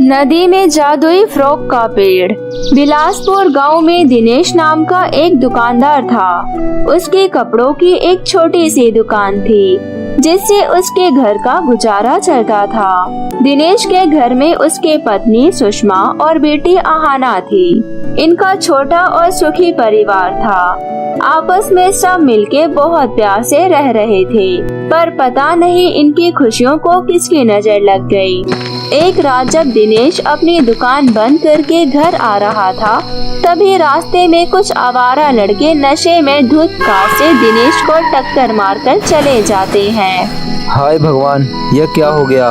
नदी में जादुई फ्रॉक का पेड़। बिलासपुर गांव में दिनेश नाम का एक दुकानदार था। उसके कपड़ों की एक छोटी सी दुकान थी जिससे उसके घर का गुजारा चलता था। दिनेश के घर में उसके पत्नी सुषमा और बेटी आहाना थी। इनका छोटा और सुखी परिवार था। आपस में सब मिलके बहुत प्यार से रह रहे थे, पर पता नहीं इनकी खुशियों को किसकी नजर लग गई। एक रात जब दिनेश अपनी दुकान बंद करके घर आ रहा था, तभी रास्ते में कुछ आवारा लड़के नशे में धुत कार से दिनेश को टक्कर मारकर चले जाते हैं। हाय भगवान, यह क्या हो गया?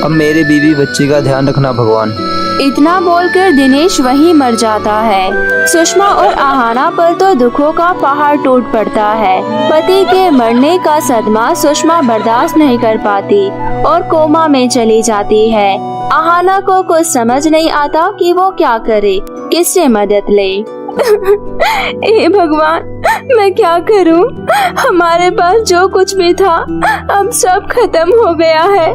अब मेरे बीवी बच्चे का ध्यान रखना भगवान। इतना बोलकर दिनेश वहीं मर जाता है। सुषमा और आहाना पर तो दुखों का पहाड़ टूट पड़ता है। पति के मरने का सदमा सुषमा बर्दाश्त नहीं कर पाती और कोमा में चली जाती है। आहाना को कुछ समझ नहीं आता कि वो क्या करे, किससे मदद ले। हे भगवान, मैं क्या करूं? हमारे पास जो कुछ भी था अब सब खत्म हो गया है।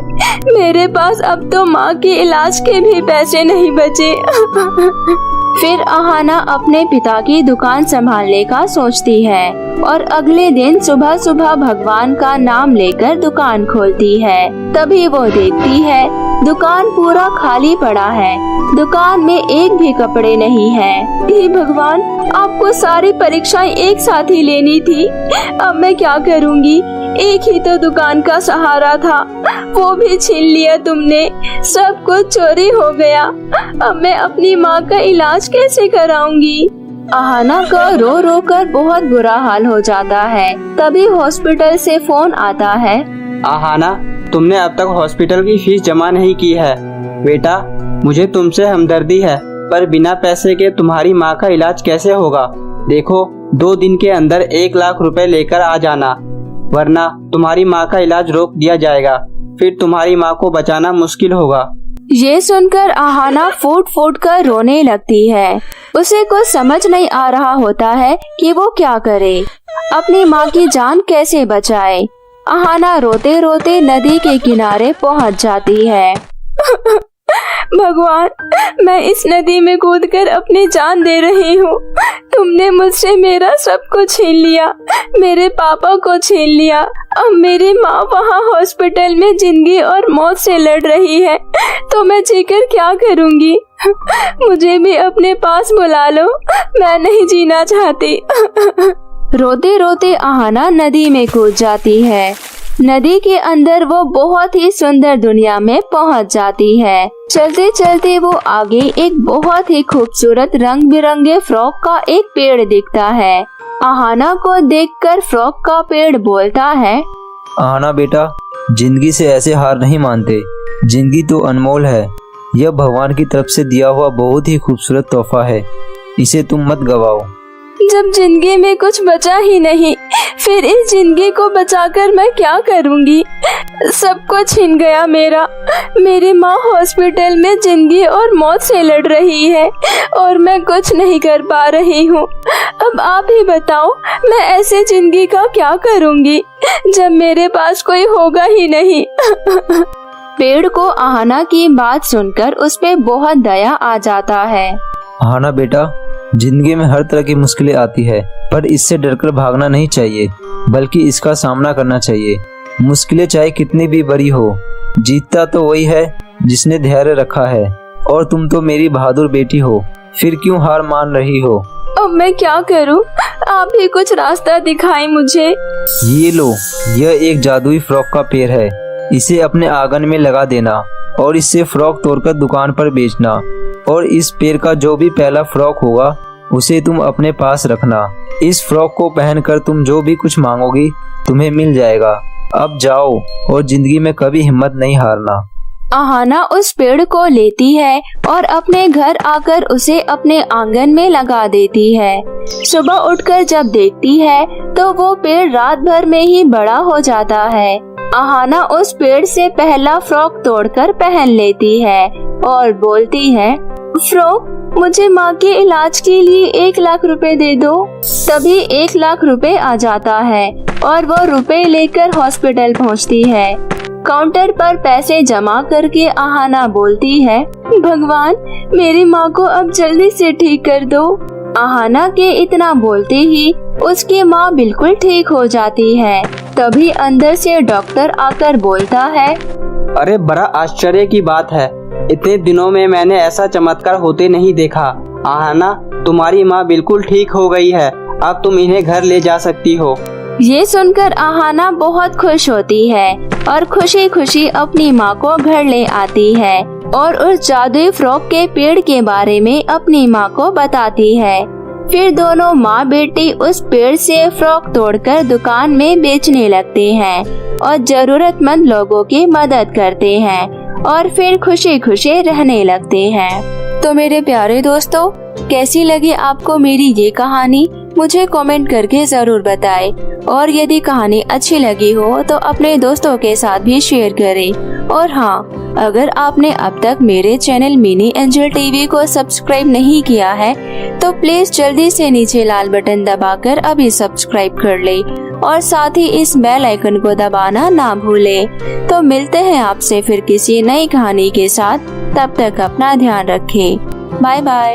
मेरे पास अब तो माँ के इलाज के भी पैसे नहीं बचे। फिर आहाना अपने पिता की दुकान संभालने का सोचती है और अगले दिन सुबह सुबह भगवान का नाम लेकर दुकान खोलती है। तभी वो देखती है दुकान पूरा खाली पड़ा है। दुकान में एक भी कपड़े नहीं है। हे भगवान, आपको सारी परीक्षाएं एक साथ ही लेनी थी। अब मैं क्या करूंगी? एक ही तो दुकान का सहारा था, वो भी छीन लिया तुमने। सब कुछ चोरी हो गया। अब मैं अपनी माँ का इलाज कैसे कराऊंगी? आहाना का रो रो कर बहुत बुरा हाल हो जाता है। तभी हॉस्पिटल से फोन आता है। आहाना, तुमने अब तक हॉस्पिटल की फीस जमा नहीं की है। बेटा, मुझे तुमसे हमदर्दी है, पर बिना पैसे के तुम्हारी माँ का इलाज कैसे होगा? देखो, 2 दिन के अंदर 1 लाख रुपए लेकर आ जाना, वरना तुम्हारी माँ का इलाज रोक दिया जाएगा। फिर तुम्हारी माँ को बचाना मुश्किल होगा। ये सुनकर आहाना फूट फूट कर रोने लगती है। उसे कुछ समझ नहीं आ रहा होता है कि वो क्या करे, अपनी माँ की जान कैसे बचाए। आहाना रोते रोते नदी के किनारे पहुँच जाती है। भगवान, मैं इस नदी में कूदकर अपनी जान दे रही हूँ। तुमने मुझसे मेरा सब कुछ छीन लिया, मेरे पापा को छीन लिया। अब मेरी माँ वहाँ हॉस्पिटल में जिंदगी और मौत से लड़ रही है, तो मैं जीकर क्या करूँगी? मुझे भी अपने पास बुला लो, मैं नहीं जीना चाहती। रोते रोते आहाना नदी में कूद जाती है। नदी के अंदर वो बहुत ही सुंदर दुनिया में पहुंच जाती है। चलते चलते वो आगे एक बहुत ही खूबसूरत रंग बिरंगे फ्रॉक का एक पेड़ दिखता है। आहाना को देखकर फ्रॉक का पेड़ बोलता है, आहाना बेटा, जिंदगी से ऐसे हार नहीं मानते। जिंदगी तो अनमोल है। यह भगवान की तरफ से दिया हुआ बहुत ही खूबसूरत तोहफा है। इसे तुम मत गवाओ। जब जिंदगी में कुछ बचा ही नहीं, फिर इस जिंदगी को बचाकर मैं क्या करूंगी? सब कुछ छिन गया मेरा। मेरी माँ हॉस्पिटल में जिंदगी और मौत से लड़ रही है और मैं कुछ नहीं कर पा रही हूँ। अब आप ही बताओ, मैं ऐसे जिंदगी का क्या करूंगी जब मेरे पास कोई होगा ही नहीं। पेड़ को आहाना की बात सुनकर उस पे बहुत दया आ जाता है। आहाना बेटा, जिंदगी में हर तरह की मुश्किलें आती है, पर इससे डरकर भागना नहीं चाहिए, बल्कि इसका सामना करना चाहिए। मुश्किलें चाहे कितनी भी बड़ी हो, जीतता तो वही है जिसने धैर्य रखा है। और तुम तो मेरी बहादुर बेटी हो, फिर क्यों हार मान रही हो? अब मैं क्या करूं? आप भी कुछ रास्ता दिखाएं मुझे। ये लो, यह एक जादुई फ्रॉक का पेड़ है। इसे अपने आंगन में लगा देना और इससे फ्रॉक तोड़कर दुकान पर बेचना। और इस पेड़ का जो भी पहला फ्रॉक होगा उसे तुम अपने पास रखना। इस फ्रॉक को पहनकर तुम जो भी कुछ मांगोगी तुम्हें मिल जाएगा। अब जाओ और जिंदगी में कभी हिम्मत नहीं हारना। आहाना उस पेड़ को लेती है और अपने घर आकर उसे अपने आंगन में लगा देती है। सुबह उठकर जब देखती है तो वो पेड़ रात भर में ही बड़ा हो जाता है। आहाना उस पेड़ से पहला फ्रॉक तोड़कर पहन लेती है और बोलती है, फ्रॉक, मुझे माँ के इलाज के लिए 1 लाख रुपए दे दो। तभी 1 लाख रुपए आ जाता है और वो रुपए लेकर हॉस्पिटल पहुँचती है। काउंटर पर पैसे जमा करके आहाना बोलती है, भगवान मेरी माँ को अब जल्दी से ठीक कर दो। आहाना के इतना बोलते ही उसकी माँ बिल्कुल ठीक हो जाती है। तभी अंदर से डॉक्टर आकर बोलता है, अरे बड़ा आश्चर्य की बात है, इतने दिनों में मैंने ऐसा चमत्कार होते नहीं देखा। आहाना, तुम्हारी माँ बिल्कुल ठीक हो गई है, अब तुम इन्हें घर ले जा सकती हो। ये सुनकर आहाना बहुत खुश होती है और खुशी खुशी अपनी माँ को घर ले आती है और उस जादुई फ्रॉक के पेड़ के बारे में अपनी माँ को बताती है। फिर दोनों माँ बेटी उस पेड़ से फ्रॉक तोड़कर दुकान में बेचने लगते हैं और जरूरतमंद लोगों की मदद करते हैं और फिर खुशी खुशी रहने लगते हैं। तो मेरे प्यारे दोस्तों, कैसी लगी आपको मेरी ये कहानी? मुझे कमेंट करके जरूर बताएं और यदि कहानी अच्छी लगी हो तो अपने दोस्तों के साथ भी शेयर करें। और हाँ, अगर आपने अब तक मेरे चैनल मिनी एंजल टीवी को सब्सक्राइब नहीं किया है तो प्लीज जल्दी से नीचे लाल बटन दबाकर अभी सब्सक्राइब कर ले और साथ ही इस बेल आइकन को दबाना ना भूले। तो मिलते हैं आपसे फिर किसी नई कहानी के साथ, तब तक अपना ध्यान रखें। Bye bye.